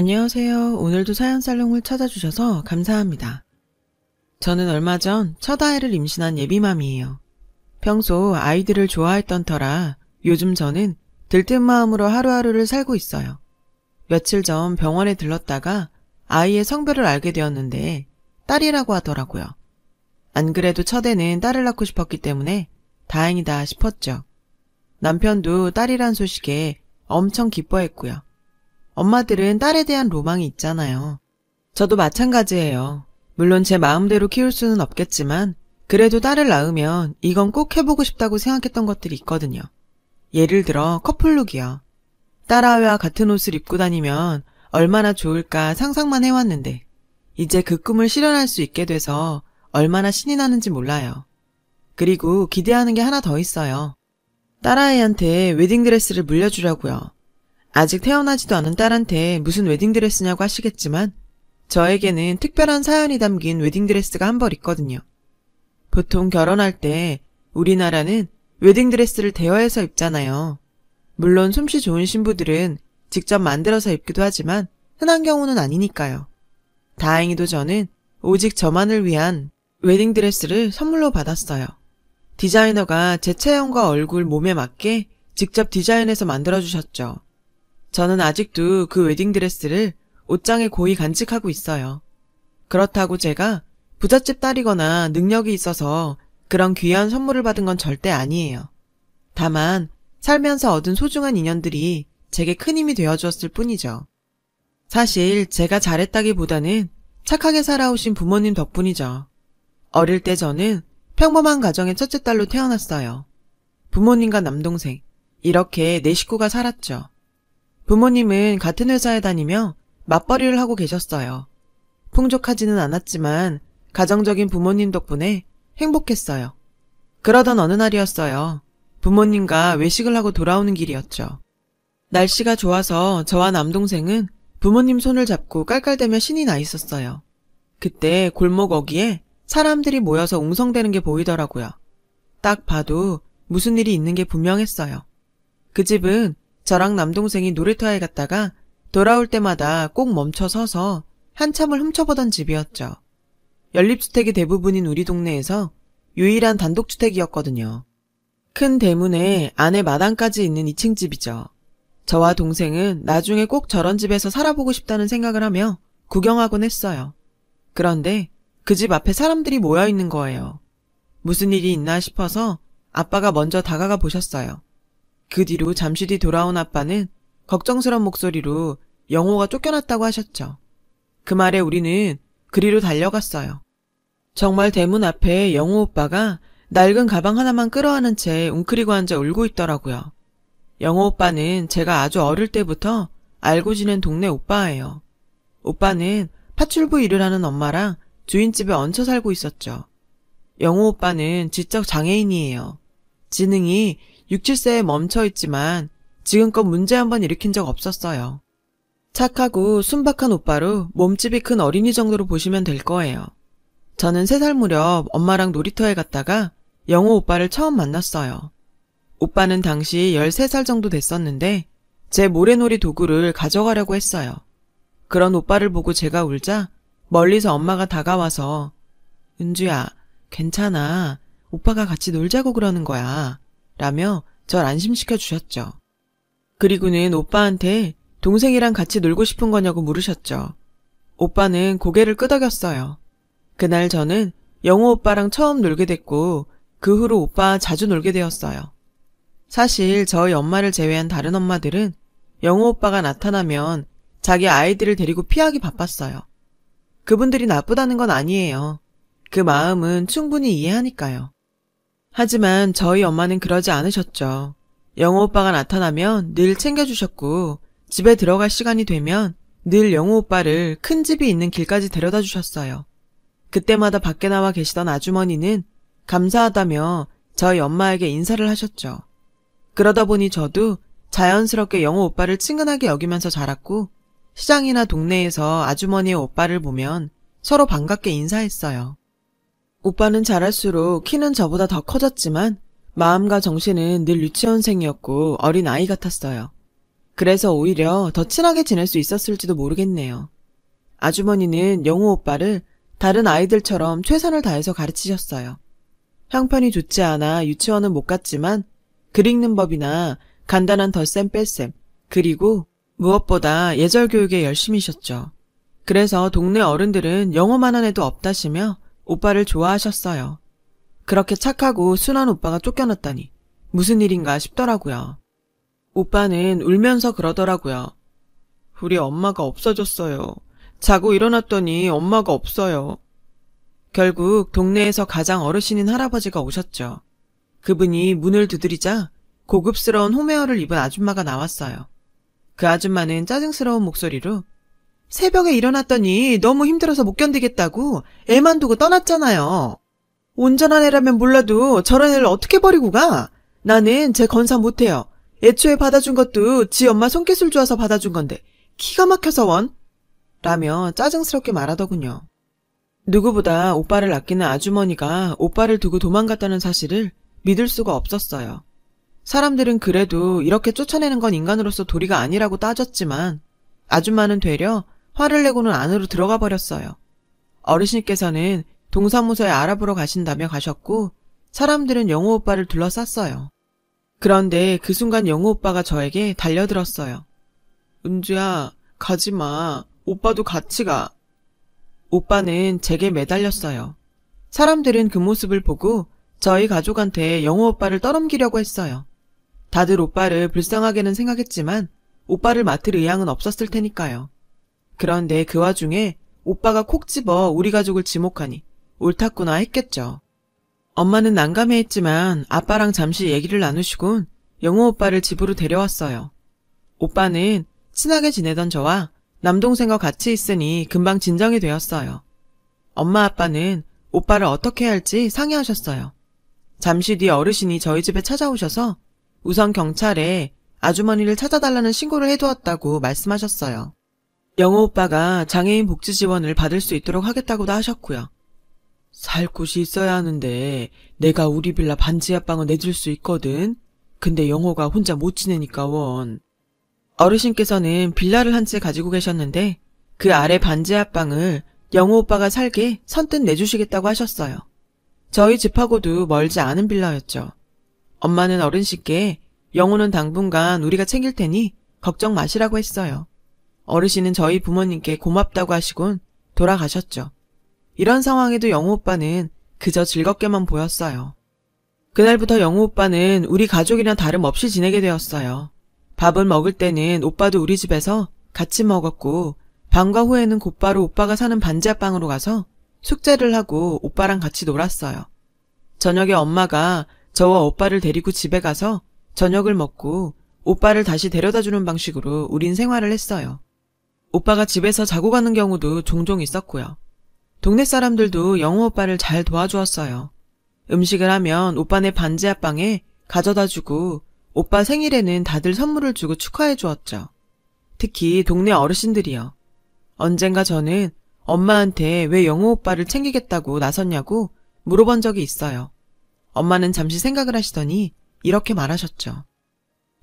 안녕하세요. 오늘도 사연살롱을 찾아주셔서 감사합니다. 저는 얼마 전 첫 아이를 임신한 예비맘이에요. 평소 아이들을 좋아했던 터라 요즘 저는 들뜬 마음으로 하루하루를 살고 있어요. 며칠 전 병원에 들렀다가 아이의 성별을 알게 되었는데 딸이라고 하더라고요. 안 그래도 첫애는 딸을 낳고 싶었기 때문에 다행이다 싶었죠. 남편도 딸이란 소식에 엄청 기뻐했고요. 엄마들은 딸에 대한 로망이 있잖아요. 저도 마찬가지예요. 물론 제 마음대로 키울 수는 없겠지만 그래도 딸을 낳으면 이건 꼭 해보고 싶다고 생각했던 것들이 있거든요. 예를 들어 커플룩이요. 딸아이와 같은 옷을 입고 다니면 얼마나 좋을까 상상만 해왔는데 이제 그 꿈을 실현할 수 있게 돼서 얼마나 신이 나는지 몰라요. 그리고 기대하는 게 하나 더 있어요. 딸아이한테 웨딩드레스를 물려주려고요. 아직 태어나지도 않은 딸한테 무슨 웨딩드레스냐고 하시겠지만 저에게는 특별한 사연이 담긴 웨딩드레스가 한 벌 있거든요. 보통 결혼할 때 우리나라는 웨딩드레스를 대여해서 입잖아요. 물론 솜씨 좋은 신부들은 직접 만들어서 입기도 하지만 흔한 경우는 아니니까요. 다행히도 저는 오직 저만을 위한 웨딩드레스를 선물로 받았어요. 디자이너가 제 체형과 얼굴, 몸에 맞게 직접 디자인해서 만들어주셨죠. 저는 아직도 그 웨딩드레스를 옷장에 고이 간직하고 있어요. 그렇다고 제가 부잣집 딸이거나 능력이 있어서 그런 귀한 선물을 받은 건 절대 아니에요. 다만 살면서 얻은 소중한 인연들이 제게 큰 힘이 되어주었을 뿐이죠. 사실 제가 잘했다기보다는 착하게 살아오신 부모님 덕분이죠. 어릴 때 저는 평범한 가정의 첫째 딸로 태어났어요. 부모님과 남동생, 이렇게 네 식구가 살았죠. 부모님은 같은 회사에 다니며 맞벌이를 하고 계셨어요. 풍족하지는 않았지만 가정적인 부모님 덕분에 행복했어요. 그러던 어느 날이었어요. 부모님과 외식을 하고 돌아오는 길이었죠. 날씨가 좋아서 저와 남동생은 부모님 손을 잡고 깔깔대며 신이 나 있었어요. 그때 골목 어귀에 사람들이 모여서 웅성대는 게 보이더라고요. 딱 봐도 무슨 일이 있는 게 분명했어요. 그 집은 저랑 남동생이 놀이터에 갔다가 돌아올 때마다 꼭 멈춰 서서 한참을 훔쳐보던 집이었죠. 연립주택이 대부분인 우리 동네에서 유일한 단독주택이었거든요. 큰 대문에 안에 마당까지 있는 2층 집이죠. 저와 동생은 나중에 꼭 저런 집에서 살아보고 싶다는 생각을 하며 구경하곤 했어요. 그런데 그 집 앞에 사람들이 모여 있는 거예요. 무슨 일이 있나 싶어서 아빠가 먼저 다가가 보셨어요. 그 뒤로 잠시 뒤 돌아온 아빠는 걱정스러운 목소리로 영호가 쫓겨났다고 하셨죠. 그 말에 우리는 그리로 달려갔어요. 정말 대문 앞에 영호 오빠가 낡은 가방 하나만 끌어안은 채 웅크리고 앉아 울고 있더라고요. 영호 오빠는 제가 아주 어릴 때부터 알고 지낸 동네 오빠예요. 오빠는 파출부 일을 하는 엄마랑 주인집에 얹혀 살고 있었죠. 영호 오빠는 지적 장애인이에요. 지능이 6, 7세에 멈춰 있지만 지금껏 문제 한번 일으킨 적 없었어요. 착하고 순박한 오빠로 몸집이 큰 어린이 정도로 보시면 될 거예요. 저는 3살 무렵 엄마랑 놀이터에 갔다가 영호 오빠를 처음 만났어요. 오빠는 당시 13살 정도 됐었는데 제 모래놀이 도구를 가져가려고 했어요. 그런 오빠를 보고 제가 울자 멀리서 엄마가 다가와서 은주야, 괜찮아. 오빠가 같이 놀자고 그러는 거야. 라며 절 안심시켜 주셨죠. 그리고는 오빠한테 동생이랑 같이 놀고 싶은 거냐고 물으셨죠. 오빠는 고개를 끄덕였어요. 그날 저는 영호 오빠랑 처음 놀게 됐고 그 후로 오빠 자주 놀게 되었어요. 사실 저희 엄마를 제외한 다른 엄마들은 영호 오빠가 나타나면 자기 아이들을 데리고 피하기 바빴어요. 그분들이 나쁘다는 건 아니에요. 그 마음은 충분히 이해하니까요. 하지만 저희 엄마는 그러지 않으셨죠. 영호 오빠가 나타나면 늘 챙겨주셨고 집에 들어갈 시간이 되면 늘 영호 오빠를 큰 집이 있는 길까지 데려다 주셨어요. 그때마다 밖에 나와 계시던 아주머니는 감사하다며 저희 엄마에게 인사를 하셨죠. 그러다 보니 저도 자연스럽게 영호 오빠를 친근하게 여기면서 자랐고 시장이나 동네에서 아주머니의 오빠를 보면 서로 반갑게 인사했어요. 오빠는 자랄수록 키는 저보다 더 커졌지만 마음과 정신은 늘 유치원생이었고 어린 아이 같았어요. 그래서 오히려 더 친하게 지낼 수 있었을지도 모르겠네요. 아주머니는 영호 오빠를 다른 아이들처럼 최선을 다해서 가르치셨어요. 형편이 좋지 않아 유치원은 못 갔지만 글 읽는 법이나 간단한 덧셈 뺄셈, 그리고 무엇보다 예절 교육에 열심히셨죠. 그래서 동네 어른들은 영어만한 애도 없다시며 오빠를 좋아하셨어요. 그렇게 착하고 순한 오빠가 쫓겨났다니 무슨 일인가 싶더라고요. 오빠는 울면서 그러더라고요. 우리 엄마가 없어졌어요. 자고 일어났더니 엄마가 없어요. 결국 동네에서 가장 어르신인 할아버지가 오셨죠. 그분이 문을 두드리자 고급스러운 홈웨어를 입은 아줌마가 나왔어요. 그 아줌마는 짜증스러운 목소리로 새벽에 일어났더니 너무 힘들어서 못 견디겠다고 애만 두고 떠났잖아요. 온전한 애라면 몰라도 저런 애를 어떻게 버리고 가? 나는 제 건사 못해요. 애초에 받아준 것도 지 엄마 손기술 좋아서 받아준 건데 기가 막혀서 원? 라며 짜증스럽게 말하더군요. 누구보다 오빠를 아끼는 아주머니가 오빠를 두고 도망갔다는 사실을 믿을 수가 없었어요. 사람들은 그래도 이렇게 쫓아내는 건 인간으로서 도리가 아니라고 따졌지만 아줌마는 되려 화를 내고는 안으로 들어가 버렸어요. 어르신께서는 동사무소에 알아보러 가신다며 가셨고 사람들은 영호 오빠를 둘러쌌어요. 그런데 그 순간 영호 오빠가 저에게 달려들었어요. 은주야, 가지마. 오빠도 같이 가. 오빠는 제게 매달렸어요. 사람들은 그 모습을 보고 저희 가족한테 영호 오빠를 떠넘기려고 했어요. 다들 오빠를 불쌍하게는 생각했지만 오빠를 맡을 의향은 없었을 테니까요. 그런데 그 와중에 오빠가 콕 집어 우리 가족을 지목하니 옳았구나 했겠죠. 엄마는 난감해했지만 아빠랑 잠시 얘기를 나누시곤 영호 오빠를 집으로 데려왔어요. 오빠는 친하게 지내던 저와 남동생과 같이 있으니 금방 진정이 되었어요. 엄마 아빠는 오빠를 어떻게 할지 상의하셨어요. 잠시 뒤 어르신이 저희 집에 찾아오셔서 우선 경찰에 아주머니를 찾아달라는 신고를 해두었다고 말씀하셨어요. 영호 오빠가 장애인 복지 지원을 받을 수 있도록 하겠다고도 하셨고요. 살 곳이 있어야 하는데 내가 우리 빌라 반지 하방을 내줄 수 있거든. 근데 영호가 혼자 못 지내니까 원. 어르신께서는 빌라를 한 채 가지고 계셨는데 그 아래 반지 하방을 영호 오빠가 살게 선뜻 내주시겠다고 하셨어요. 저희 집하고도 멀지 않은 빌라였죠. 엄마는 어른씨께 영호는 당분간 우리가 챙길 테니 걱정 마시라고 했어요. 어르신은 저희 부모님께 고맙다고 하시곤 돌아가셨죠. 이런 상황에도 영호 오빠는 그저 즐겁게만 보였어요. 그날부터 영호 오빠는 우리 가족이랑 다름없이 지내게 되었어요. 밥을 먹을 때는 오빠도 우리 집에서 같이 먹었고 방과 후에는 곧바로 오빠가 사는 반지하방으로 가서 숙제를 하고 오빠랑 같이 놀았어요. 저녁에 엄마가 저와 오빠를 데리고 집에 가서 저녁을 먹고 오빠를 다시 데려다주는 방식으로 우린 생활을 했어요. 오빠가 집에서 자고 가는 경우도 종종 있었고요. 동네 사람들도 영호 오빠를 잘 도와주었어요. 음식을 하면 오빠네 반지하방에 가져다주고 오빠 생일에는 다들 선물을 주고 축하해 주었죠. 특히 동네 어르신들이요. 언젠가 저는 엄마한테 왜 영호 오빠를 챙기겠다고 나섰냐고 물어본 적이 있어요. 엄마는 잠시 생각을 하시더니 이렇게 말하셨죠.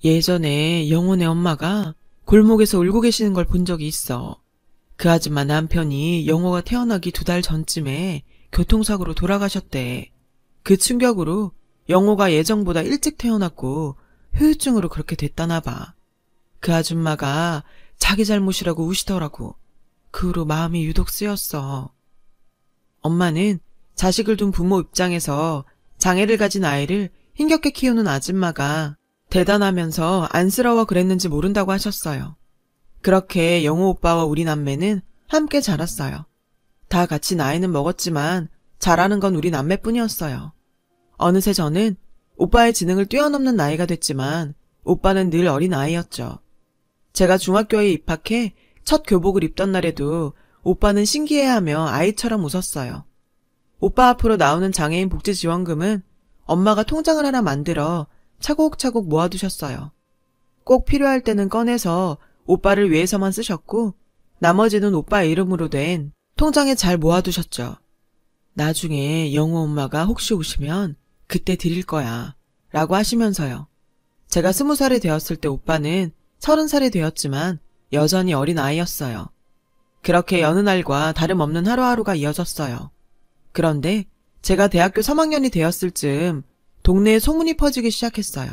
예전에 영호네 엄마가 골목에서 울고 계시는 걸 본 적이 있어. 그 아줌마 남편이 영호가 태어나기 2달 전쯤에 교통사고로 돌아가셨대. 그 충격으로 영호가 예정보다 일찍 태어났고 후유증으로 그렇게 됐다나 봐. 그 아줌마가 자기 잘못이라고 우시더라고. 그 후로 마음이 유독 쓰였어. 엄마는 자식을 둔 부모 입장에서 장애를 가진 아이를 힘겹게 키우는 아줌마가 대단하면서 안쓰러워 그랬는지 모른다고 하셨어요. 그렇게 영호 오빠와 우리 남매는 함께 자랐어요. 다 같이 나이는 먹었지만 잘하는 건 우리 남매뿐이었어요. 어느새 저는 오빠의 지능을 뛰어넘는 나이가 됐지만 오빠는 늘 어린 아이였죠. 제가 중학교에 입학해 첫 교복을 입던 날에도 오빠는 신기해하며 아이처럼 웃었어요. 오빠 앞으로 나오는 장애인 복지지원금은 엄마가 통장을 하나 만들어 차곡차곡 모아두셨어요. 꼭 필요할 때는 꺼내서 오빠를 위해서만 쓰셨고 나머지는 오빠 이름으로 된 통장에 잘 모아두셨죠. 나중에 영호 엄마가 혹시 오시면 그때 드릴 거야 라고 하시면서요. 제가 20살이 되었을 때 오빠는 30살이 되었지만 여전히 어린 아이였어요. 그렇게 여느 날과 다름없는 하루하루가 이어졌어요. 그런데 제가 대학교 3학년이 되었을 즈음 동네에 소문이 퍼지기 시작했어요.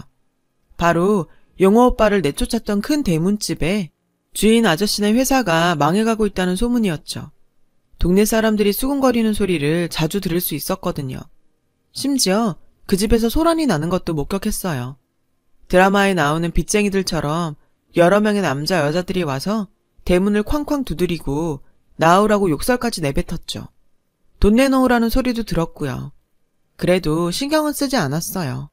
바로 영호 오빠를 내쫓았던 큰 대문집에 주인 아저씨네 회사가 망해가고 있다는 소문이었죠. 동네 사람들이 수군거리는 소리를 자주 들을 수 있었거든요. 심지어 그 집에서 소란이 나는 것도 목격했어요. 드라마에 나오는 빚쟁이들처럼 여러 명의 남자 여자들이 와서 대문을 쾅쾅 두드리고 나오라고 욕설까지 내뱉었죠. 돈 내놓으라는 소리도 들었고요. 그래도 신경은 쓰지 않았어요.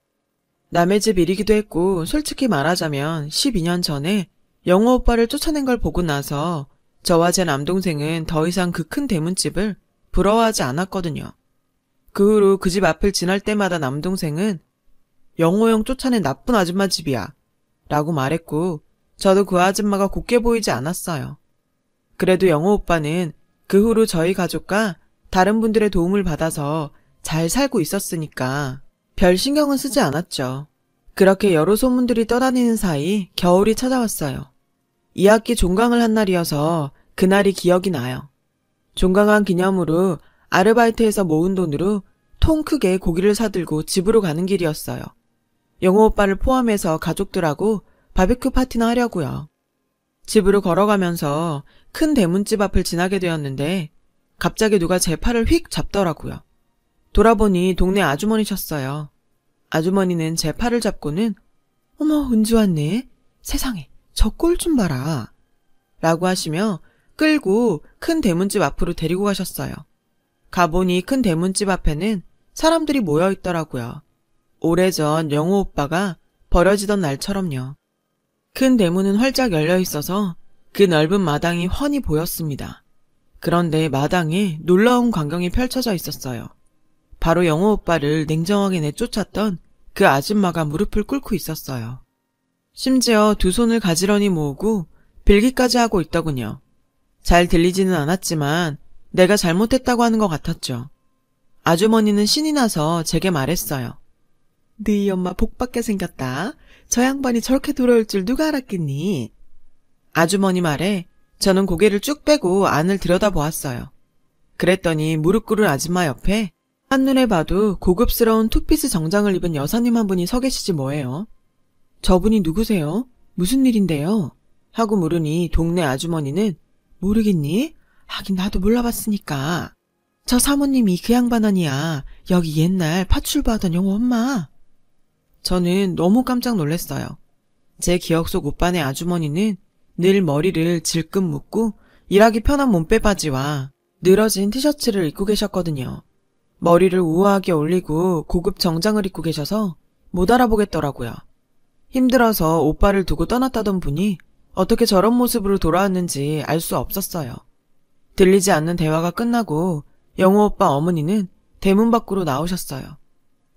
남의 집 일이기도 했고 솔직히 말하자면 12년 전에 영호 오빠를 쫓아낸 걸 보고 나서 저와 제 남동생은 더 이상 그 큰 대문집을 부러워하지 않았거든요. 그 후로 그 집 앞을 지날 때마다 남동생은 영호 형 쫓아낸 나쁜 아줌마 집이야 라고 말했고 저도 그 아줌마가 곱게 보이지 않았어요. 그래도 영호 오빠는 그 후로 저희 가족과 다른 분들의 도움을 받아서 잘 살고 있었으니까 별 신경은 쓰지 않았죠. 그렇게 여러 소문들이 떠다니는 사이 겨울이 찾아왔어요. 2학기 종강을 한 날이어서 그날이 기억이 나요. 종강한 기념으로 아르바이트해서 모은 돈으로 통 크게 고기를 사들고 집으로 가는 길이었어요. 영호 오빠를 포함해서 가족들하고 바비큐 파티나 하려고요. 집으로 걸어가면서 큰 대문집 앞을 지나게 되었는데 갑자기 누가 제 팔을 휙 잡더라고요. 돌아보니 동네 아주머니셨어요. 아주머니는 제 팔을 잡고는 어머 은주 왔네. 세상에 저 꼴 좀 봐라. 라고 하시며 끌고 큰 대문집 앞으로 데리고 가셨어요. 가보니 큰 대문집 앞에는 사람들이 모여 있더라고요. 오래전 영호 오빠가 버려지던 날처럼요. 큰 대문은 활짝 열려 있어서 그 넓은 마당이 훤히 보였습니다. 그런데 마당에 놀라운 광경이 펼쳐져 있었어요. 바로 영호 오빠를 냉정하게 내쫓았던 그 아줌마가 무릎을 꿇고 있었어요. 심지어 두 손을 가지런히 모으고 빌기까지 하고 있더군요. 잘 들리지는 않았지만 내가 잘못했다고 하는 것 같았죠. 아주머니는 신이 나서 제게 말했어요. 네 엄마 복받게 생겼다. 저 양반이 저렇게 돌아올 줄 누가 알았겠니? 아주머니 말에 저는 고개를 쭉 빼고 안을 들여다보았어요. 그랬더니 무릎 꿇은 아줌마 옆에 한눈에 봐도 고급스러운 투피스 정장을 입은 여사님 한 분이 서 계시지 뭐예요. 저분이 누구세요? 무슨 일인데요? 하고 물으니 동네 아주머니는 모르겠니? 하긴 나도 몰라봤으니까. 저 사모님이 그 양반 아니야. 여기 옛날 파출부하던 영호 엄마. 저는 너무 깜짝 놀랐어요. 제 기억 속 오빠네 아주머니는 늘 머리를 질끈 묶고 일하기 편한 몸빼 바지와 늘어진 티셔츠를 입고 계셨거든요. 머리를 우아하게 올리고 고급 정장을 입고 계셔서 못 알아보겠더라고요. 힘들어서 오빠를 두고 떠났다던 분이 어떻게 저런 모습으로 돌아왔는지 알 수 없었어요. 들리지 않는 대화가 끝나고 영호 오빠 어머니는 대문 밖으로 나오셨어요.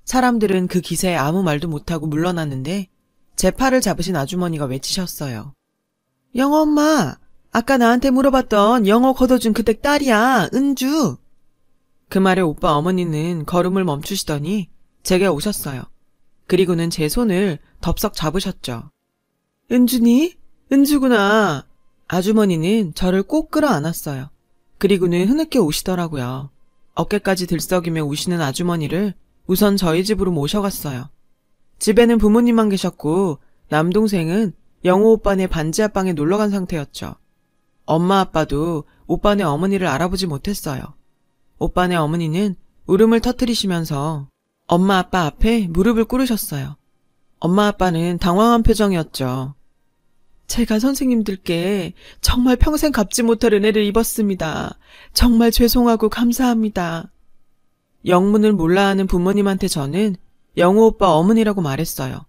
사람들은 그 기세에 아무 말도 못하고 물러났는데 제 팔을 잡으신 아주머니가 외치셨어요. 영호 엄마, 아까 나한테 물어봤던 영호 걷어준 그댁 딸이야, 은주. 그 말에 오빠 어머니는 걸음을 멈추시더니 제게 오셨어요. 그리고는 제 손을 덥석 잡으셨죠. 은주니? 은주구나. 아주머니는 저를 꼭 끌어안았어요. 그리고는 흐느껴 우시더라고요. 어깨까지 들썩이며 우시는 아주머니를 우선 저희 집으로 모셔갔어요. 집에는 부모님만 계셨고 남동생은 영호 오빠네 반지 앞방에 놀러간 상태였죠. 엄마 아빠도 오빠네 어머니를 알아보지 못했어요. 오빠네 어머니는 울음을 터뜨리시면서 엄마 아빠 앞에 무릎을 꿇으셨어요. 엄마 아빠는 당황한 표정이었죠. 제가 선생님들께 정말 평생 갚지 못할 은혜를 입었습니다. 정말 죄송하고 감사합니다. 영문을 몰라 하는 부모님한테 저는 영호 오빠 어머니라고 말했어요.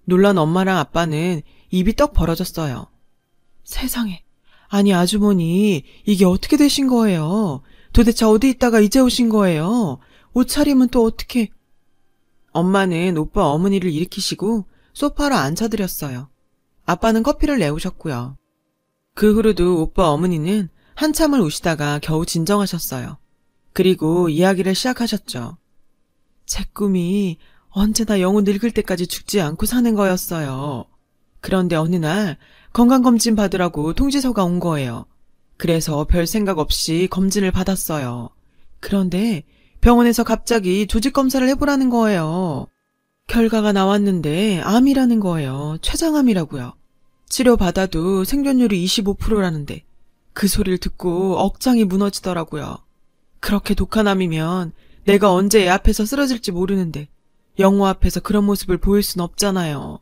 놀란 엄마랑 아빠는 입이 떡 벌어졌어요. 세상에, 아니 아주머니 이게 어떻게 되신 거예요? 도대체 어디 있다가 이제 오신 거예요? 옷차림은 또 어떻게... 엄마는 오빠 어머니를 일으키시고 소파로 앉혀드렸어요. 아빠는 커피를 내오셨고요. 그 후로도 오빠 어머니는 한참을 우시다가 겨우 진정하셨어요. 그리고 이야기를 시작하셨죠. 제 꿈이 언제나 영호 늙을 때까지 죽지 않고 사는 거였어요. 그런데 어느 날 건강검진 받으라고 통지서가 온 거예요. 그래서 별 생각 없이 검진을 받았어요. 그런데 병원에서 갑자기 조직검사를 해보라는 거예요. 결과가 나왔는데 암이라는 거예요. 췌장암이라고요. 치료받아도 생존율이 25%라는데 그 소리를 듣고 억장이 무너지더라고요. 그렇게 독한 암이면 내가 언제 애 앞에서 쓰러질지 모르는데 영호 앞에서 그런 모습을 보일 순 없잖아요.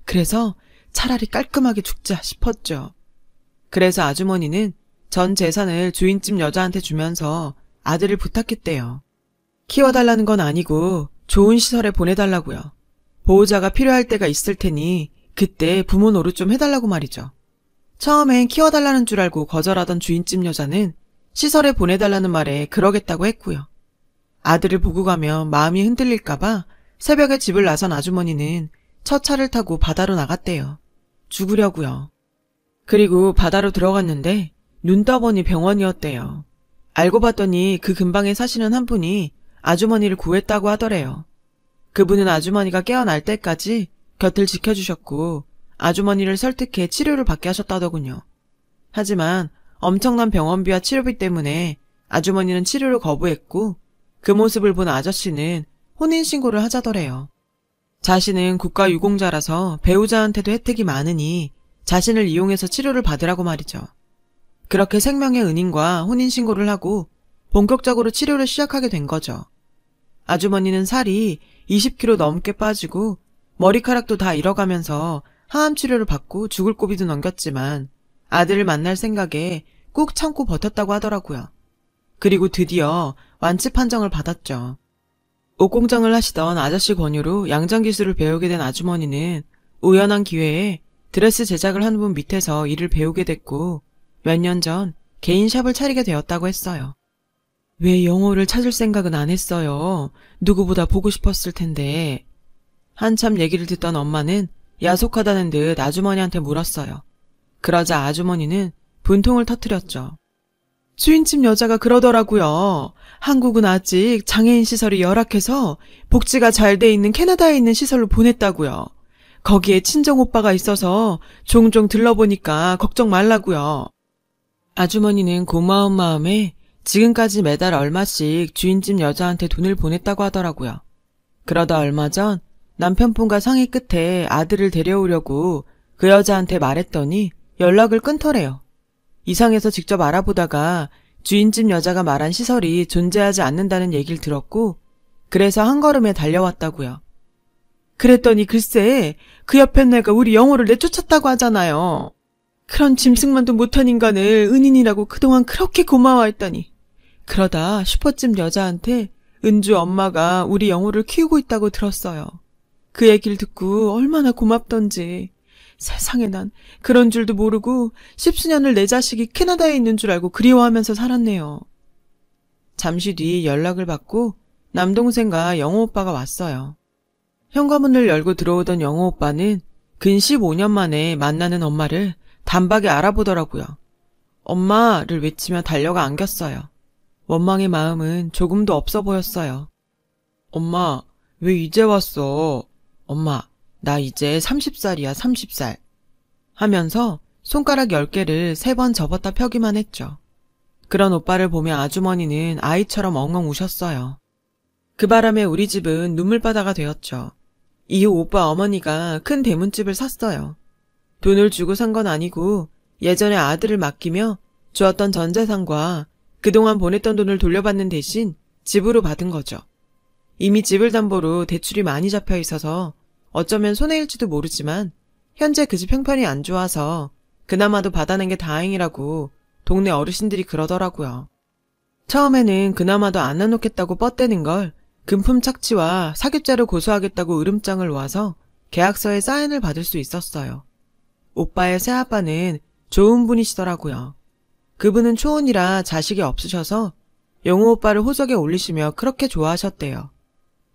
그래서 차라리 깔끔하게 죽자 싶었죠. 그래서 아주머니는 전 재산을 주인집 여자한테 주면서 아들을 부탁했대요. 키워달라는 건 아니고 좋은 시설에 보내달라고요. 보호자가 필요할 때가 있을 테니 그때 부모 노릇 좀 해달라고 말이죠. 처음엔 키워달라는 줄 알고 거절하던 주인집 여자는 시설에 보내달라는 말에 그러겠다고 했고요. 아들을 보고 가면 마음이 흔들릴까봐 새벽에 집을 나선 아주머니는 첫 차를 타고 바다로 나갔대요. 죽으려고요. 그리고 바다로 들어갔는데 눈 떠보니 병원이었대요. 알고 봤더니 그 근방에 사시는 한 분이 아주머니를 구했다고 하더래요. 그분은 아주머니가 깨어날 때까지 곁을 지켜주셨고 아주머니를 설득해 치료를 받게 하셨다더군요. 하지만 엄청난 병원비와 치료비 때문에 아주머니는 치료를 거부했고 그 모습을 본 아저씨는 혼인신고를 하자더래요. 자신은 국가유공자라서 배우자한테도 혜택이 많으니 자신을 이용해서 치료를 받으라고 말이죠. 그렇게 생명의 은인과 혼인신고를 하고 본격적으로 치료를 시작하게 된 거죠. 아주머니는 살이 20kg 넘게 빠지고 머리카락도 다 잃어가면서 하암 치료를 받고 죽을 고비도 넘겼지만 아들을 만날 생각에 꾹 참고 버텼다고 하더라고요. 그리고 드디어 완치 판정을 받았죠. 옷공장을 하시던 아저씨 권유로 양장기술을 배우게 된 아주머니는 우연한 기회에 드레스 제작을 하는 분 밑에서 일을 배우게 됐고 몇 년 전 개인 샵을 차리게 되었다고 했어요. 왜 영호를 찾을 생각은 안 했어요? 누구보다 보고 싶었을 텐데. 한참 얘기를 듣던 엄마는 야속하다는 듯 아주머니한테 물었어요. 그러자 아주머니는 분통을 터뜨렸죠. 주인집 여자가 그러더라고요. 한국은 아직 장애인 시설이 열악해서 복지가 잘 돼 있는 캐나다에 있는 시설로 보냈다고요. 거기에 친정 오빠가 있어서 종종 들러보니까 걱정 말라고요. 아주머니는 고마운 마음에 지금까지 매달 얼마씩 주인집 여자한테 돈을 보냈다고 하더라고요. 그러다 얼마 전 남편분과 상의 끝에 아들을 데려오려고 그 여자한테 말했더니 연락을 끊더래요. 이상해서 직접 알아보다가 주인집 여자가 말한 시설이 존재하지 않는다는 얘기를 들었고 그래서 한 걸음에 달려왔다고요. 그랬더니 글쎄 그 옆에 내가 우리 영호를 내쫓았다고 하잖아요. 그런 짐승만도 못한 인간을 은인이라고 그동안 그렇게 고마워했더니 그러다 슈퍼집 여자한테 은주 엄마가 우리 영호를 키우고 있다고 들었어요. 그 얘기를 듣고 얼마나 고맙던지. 세상에 난 그런 줄도 모르고 10수년을 내 자식이 캐나다에 있는 줄 알고 그리워하면서 살았네요. 잠시 뒤 연락을 받고 남동생과 영호 오빠가 왔어요. 현관문을 열고 들어오던 영호 오빠는 근 15년 만에 만나는 엄마를 단박에 알아보더라고요. 엄마를 외치며 달려가 안겼어요. 원망의 마음은 조금도 없어 보였어요. 엄마, 왜 이제 왔어? 엄마, 나 이제 30살이야, 30살. 하면서 손가락 10개를 3번 접었다 펴기만 했죠. 그런 오빠를 보며 아주머니는 아이처럼 엉엉 우셨어요. 그 바람에 우리 집은 눈물바다가 되었죠. 이후 오빠 어머니가 큰 대문집을 샀어요. 돈을 주고 산 건 아니고 예전에 아들을 맡기며 주었던 전 재산과 그동안 보냈던 돈을 돌려받는 대신 집으로 받은 거죠. 이미 집을 담보로 대출이 많이 잡혀 있어서 어쩌면 손해일지도 모르지만 현재 그 집 형편이 안 좋아서 그나마도 받아낸 게 다행이라고 동네 어르신들이 그러더라고요. 처음에는 그나마도 안 나놓겠다고 뻗대는 걸 금품 착취와 사기죄로 고소하겠다고 으름장을 놓아서 계약서에 사인을 받을 수 있었어요. 오빠의 새아빠는 좋은 분이시더라고요. 그분은 초혼이라 자식이 없으셔서 영호 오빠를 호적에 올리시며 그렇게 좋아하셨대요.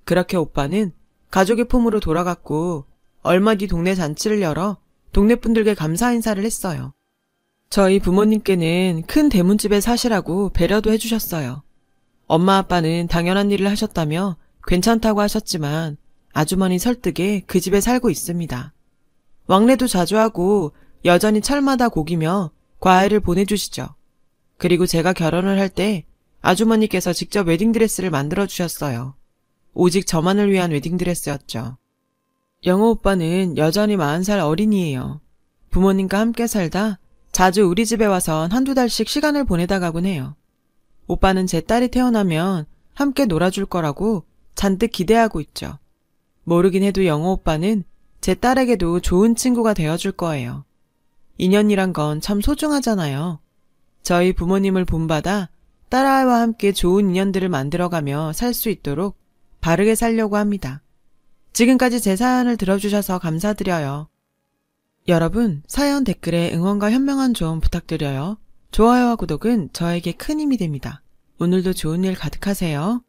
그렇게 오빠는 가족의 품으로 돌아갔고 얼마 뒤 동네 잔치를 열어 동네 분들께 감사 인사를 했어요. 저희 부모님께는 큰 대문집에 사시라고 배려도 해주셨어요. 엄마 아빠는 당연한 일을 하셨다며 괜찮다고 하셨지만 아주머니 설득에 그 집에 살고 있습니다. 왕래도 자주 하고 여전히 철마다 고기며 과일을 보내주시죠. 그리고 제가 결혼을 할 때 아주머니께서 직접 웨딩드레스를 만들어주셨어요. 오직 저만을 위한 웨딩드레스였죠. 영호 오빠는 여전히 40살 어린이에요. 부모님과 함께 살다 자주 우리 집에 와선 한두 달씩 시간을 보내다 가곤 해요. 오빠는 제 딸이 태어나면 함께 놀아줄 거라고 잔뜩 기대하고 있죠. 모르긴 해도 영호 오빠는 제 딸에게도 좋은 친구가 되어줄 거예요. 인연이란 건 참 소중하잖아요. 저희 부모님을 본받아 딸아이와 함께 좋은 인연들을 만들어가며 살 수 있도록 바르게 살려고 합니다. 지금까지 제 사연을 들어주셔서 감사드려요. 여러분, 사연 댓글에 응원과 현명한 조언 부탁드려요. 좋아요와 구독은 저에게 큰 힘이 됩니다. 오늘도 좋은 일 가득하세요.